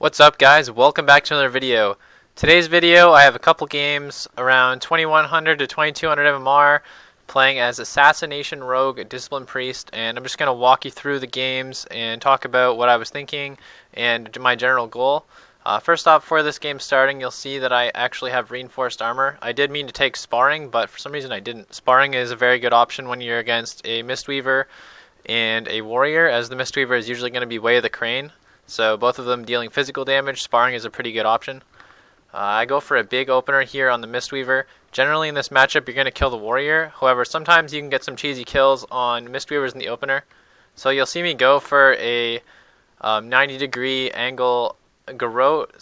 What's up, guys? Welcome back to another video. Today's video I have a couple games around 2100 to 2200 MMR playing as Assassination Rogue Discipline Priest, and I'm just going to walk you through the games and talk about what I was thinking and my general goal. First off, for this game starting, you'll see that I actually have reinforced armor. I did mean to take sparring, but for some reason I didn't. Sparring is a very good option when you're against a Mistweaver and a warrior, as the Mistweaver is usually going to be Way of the Crane. So both of them dealing physical damage. Sparring is a pretty good option. I go for a big opener here on the Mistweaver. Generally in this matchup you're going to kill the warrior. However, sometimes you can get some cheesy kills on Mistweavers in the opener. So you'll see me go for a 90-degree angle garrote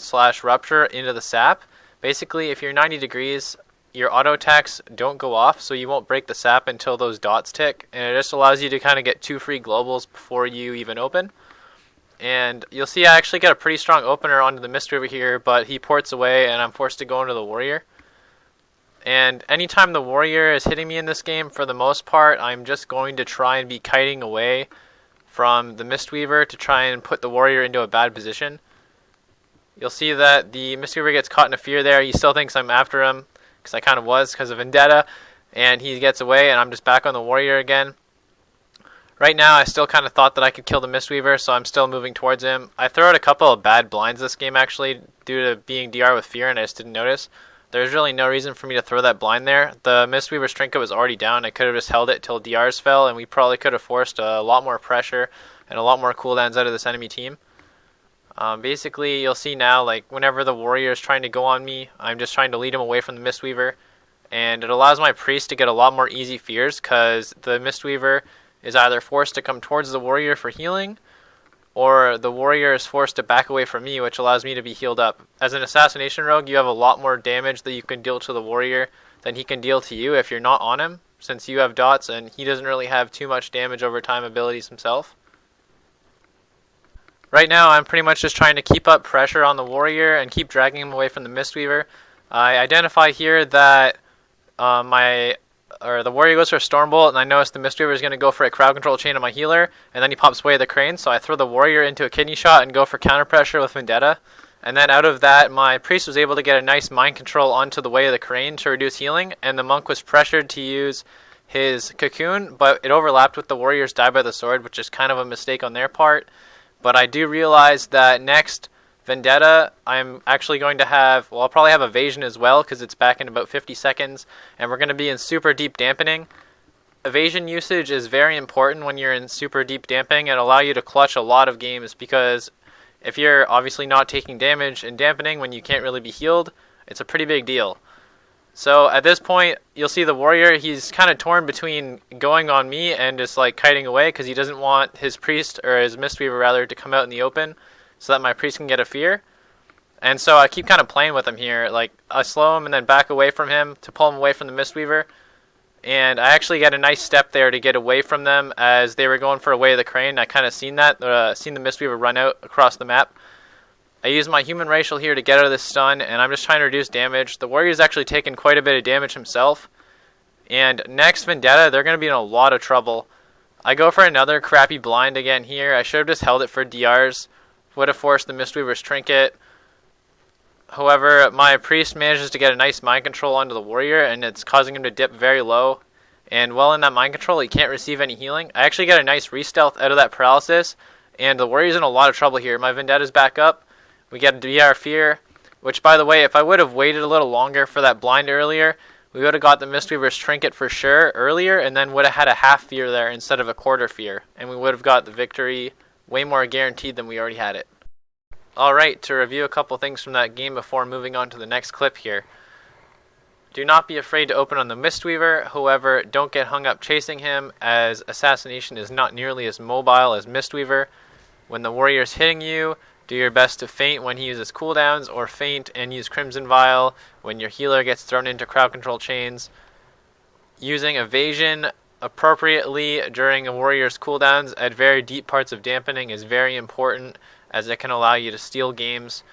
/ rupture into the sap. Basically, if you're 90 degrees, your auto attacks don't go off, so you won't break the sap until those dots tick. And it just allows you to kind of get 2 free globals before you even open. And you'll see I actually get a pretty strong opener onto the Mistweaver here, but he ports away and I'm forced to go into the warrior. And anytime the warrior is hitting me in this game, for the most part, I'm just going to try and be kiting away from the Mistweaver to try and put the warrior into a bad position. You'll see that the Mistweaver gets caught in a fear there. He still thinks I'm after him, because I kind of was because of Vendetta, and he gets away and I'm just back on the warrior again. Right now, I still kind of thought that I could kill the Mistweaver, so I'm still moving towards him. I throw out a couple of bad blinds this game, actually, due to being DR with fear, and I just didn't notice. There's really no reason for me to throw that blind there. The Mistweaver's trinket was already down. I could have just held it till DRs fell, and we probably could have forced a lot more pressure and a lot more cooldowns out of this enemy team. Basically, you'll see now, like, whenever the warrior is trying to go on me, I'm just trying to lead him away from the Mistweaver, and it allows my priest to get a lot more easy fears, because the Mistweaver is either forced to come towards the warrior for healing, or the warrior is forced to back away from me, which allows me to be healed up. As an assassination rogue, you have a lot more damage that you can deal to the warrior than he can deal to you if you're not on him, since you have dots and he doesn't really have too much damage over time abilities himself. Right now, I'm pretty much just trying to keep up pressure on the warrior and keep dragging him away from the Mistweaver. I identify here that the warrior goes for a Stormbolt, and I notice the Mistweaver is going to go for a crowd control chain on my healer, and then he pops Way of the Crane, so I throw the warrior into a kidney shot and go for counter pressure with Vendetta. And then out of that, my priest was able to get a nice mind control onto the Way of the Crane to reduce healing, and the monk was pressured to use his cocoon, but it overlapped with the warrior's die by the sword, which is kind of a mistake on their part. But I do realize that next Vendetta, I'm actually going to have, well, I'll probably have Evasion as well, because it's back in about 50 seconds, and we're going to be in super deep dampening. Evasion usage is very important when you're in super deep dampening and allow you to clutch a lot of games, because if you're obviously not taking damage in dampening when you can't really be healed, it's a pretty big deal. So at this point, you'll see the warrior, he's kind of torn between going on me and just like kiting away, because he doesn't want his priest, or his Mistweaver rather, to come out in the open, so that my priest can get a fear. And so I keep kind of playing with him here. Like, I slow him and then back away from him to pull him away from the Mistweaver. And I actually get a nice step there to get away from them as they were going for a Way of the Crane. I kind of seen that, seen the Mistweaver run out across the map. I use my human racial here to get out of this stun, and I'm just trying to reduce damage. The warrior's actually taken quite a bit of damage himself. And next Vendetta, they're going to be in a lot of trouble. I go for another crappy blind again here. I should have just held it for DRs. Would have forced the Mistweaver's trinket. However, my priest manages to get a nice mind control onto the warrior, and it's causing him to dip very low. And while in that mind control, he can't receive any healing. I actually get a nice re-stealth out of that paralysis, and the warrior's in a lot of trouble here. My Vendetta's back up. We get a DR fear, which, by the way, if I would have waited a little longer for that blind earlier, we would have got the Mistweaver's trinket for sure earlier, and then would have had a half fear there instead of a quarter fear, and we would have got the victory way more guaranteed than we already had it. Alright, to review a couple things from that game before moving on to the next clip here. Do not be afraid to open on the Mistweaver, however, don't get hung up chasing him, as Assassination is not nearly as mobile as Mistweaver. When the warrior is hitting you, do your best to feint when he uses cooldowns, or feint and use Crimson Vial when your healer gets thrown into crowd control chains. Using Evasion appropriately during a warrior's cooldowns at very deep parts of dampening is very important, as it can allow you to steal games.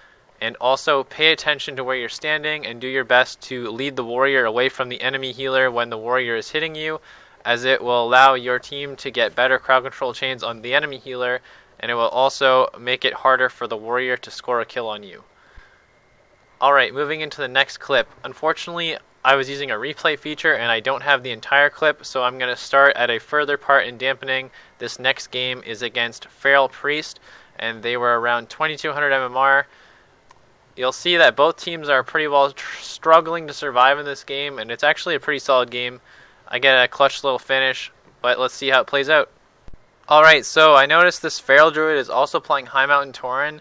And also pay attention to where you're standing and do your best to lead the warrior away from the enemy healer when the warrior is hitting you, as it will allow your team to get better crowd control chains on the enemy healer, and it will also make it harder for the warrior to score a kill on you. Alright, moving into the next clip. Unfortunately, I was using a replay feature and I don't have the entire clip, so I'm going to start at a further part in dampening. This next game is against Feral Priest, and they were around 2200 MMR. You'll see that both teams are pretty well struggling to survive in this game, and it's actually a pretty solid game. I get a clutch little finish, but let's see how it plays out. Alright, so I noticed this Feral Druid is also playing High Mountain Tauren,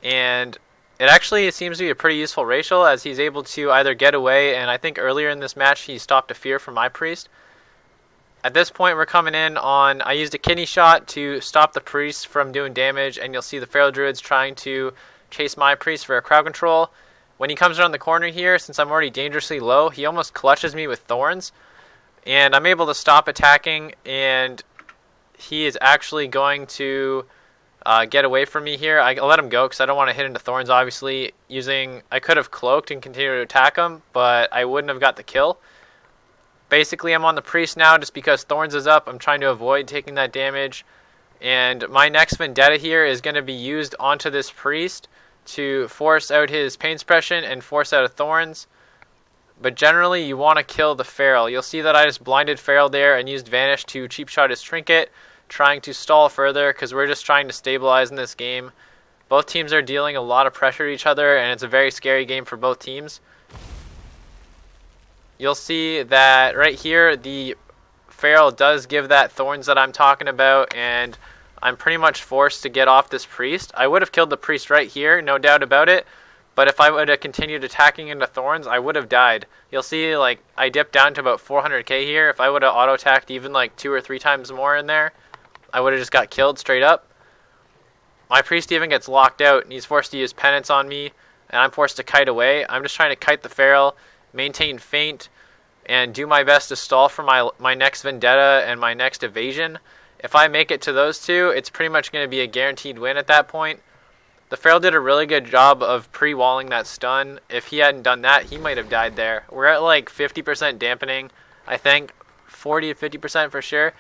and it seems to be a pretty useful racial, as he's able to either get away, and I think earlier in this match he stopped a fear from my priest. At this point we're coming in on, I used a kidney shot to stop the priest from doing damage, and you'll see the Feral Druid's trying to chase my priest for a crowd control. When he comes around the corner here, since I'm already dangerously low, he almost clutches me with thorns, and I'm able to stop attacking, and he is actually going to get away from me here. I let him go because I don't want to hit into thorns, obviously. I could have cloaked and continued to attack him, but I wouldn't have got the kill. Basically, I'm on the priest now just because thorns is up. I'm trying to avoid taking that damage. And my next vendetta here is going to be used onto this priest to force out his pain suppression and force out a thorns. But generally, you want to kill the Feral. You'll see that I just blinded Feral there and used Vanish to cheap shot his trinket, trying to stall further because we're just trying to stabilize in this game. Both teams are dealing a lot of pressure to each other, and it's a very scary game for both teams. You'll see that right here the Feral does give that thorns that I'm talking about, and I'm pretty much forced to get off this priest. I would have killed the priest right here, no doubt about it, but if I would have continued attacking into thorns, I would have died. You'll see, like, I dipped down to about 400k here. If I would have auto-attacked even like 2 or 3 times more in there, I would have just got killed straight up. My priest even gets locked out, and he's forced to use penance on me, and I'm forced to kite away. I'm just trying to kite the Feral, maintain feint, and do my best to stall for my next vendetta and my next evasion. If I make it to those two, it's pretty much going to be a guaranteed win at that point. The Feral did a really good job of pre-walling that stun. If he hadn't done that, he might have died there. We're at like 50% dampening, I think. 40 to 50% for sure.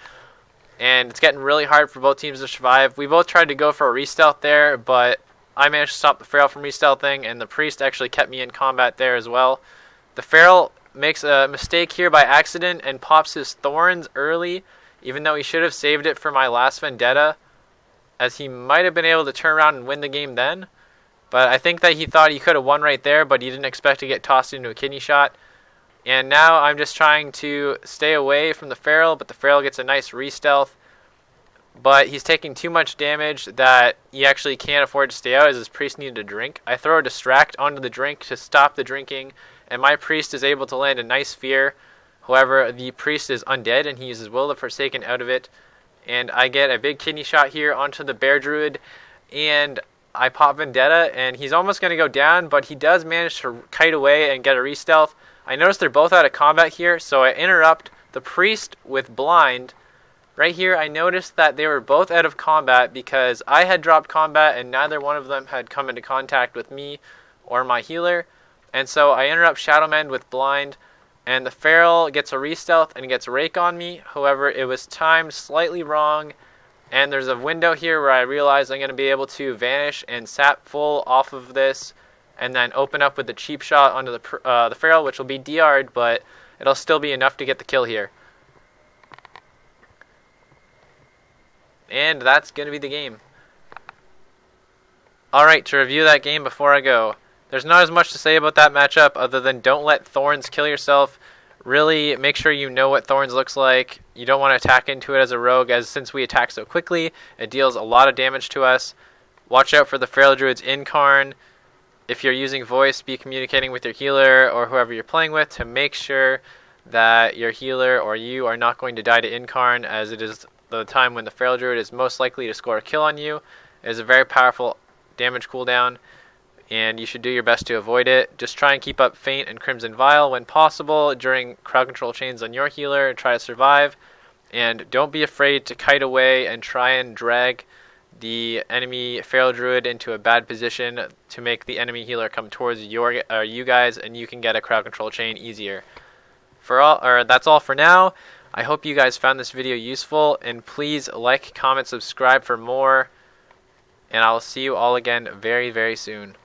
And it's getting really hard for both teams to survive. We both tried to go for a re-stealth there, but I managed to stop the Feral from re-stealthing, and the priest actually kept me in combat there as well. The Feral makes a mistake here by accident and pops his thorns early, even though he should have saved it for my last vendetta, as he might have been able to turn around and win the game then. But I think that he thought he could have won right there, but he didn't expect to get tossed into a kidney shot. And now I'm just trying to stay away from the Feral, but the Feral gets a nice re-stealth. But he's taking too much damage that he actually can't afford to stay out, as his priest needed a drink. I throw a distract onto the drink to stop the drinking, and my priest is able to land a nice fear. However, the priest is undead, and he uses Will of the Forsaken out of it. And I get a big kidney shot here onto the Bear Druid, and I pop Vendetta, and he's almost going to go down, but he does manage to kite away and get a re-stealth. I notice they're both out of combat here, so I interrupt the priest with blind. Right here, I noticed that they were both out of combat because I had dropped combat and neither one of them had come into contact with me or my healer. And so I interrupt Shadowmend with blind, and the Feral gets a re-stealth and gets Rake on me. However, it was timed slightly wrong, and there's a window here where I realize I'm going to be able to vanish and sap full off of this, and then open up with the cheap shot onto the Feral, which will be DR'd, but it'll still be enough to get the kill here. And that's going to be the game. Alright, to review that game before I go. There's not as much to say about that matchup other than don't let Thorns kill yourself. Really make sure you know what Thorns looks like. You don't want to attack into it as a rogue, as since we attack so quickly, it deals a lot of damage to us. Watch out for the Feral Druid's Incarn. If you're using voice, be communicating with your healer or whoever you're playing with to make sure that your healer or you are not going to die to Incarn, as it is the time when the Feral Druid is most likely to score a kill on you. It is a very powerful damage cooldown, and you should do your best to avoid it. Just try and keep up Feint and Crimson Vial when possible during crowd control chains on your healer and try to survive. And don't be afraid to kite away and try and drag the enemy Feral Druid into a bad position to make the enemy healer come towards you guys, and you can get a crowd control chain easier. That's all for now. I hope you guys found this video useful, and please like, comment, subscribe for more. and I'll see you all again very, very soon.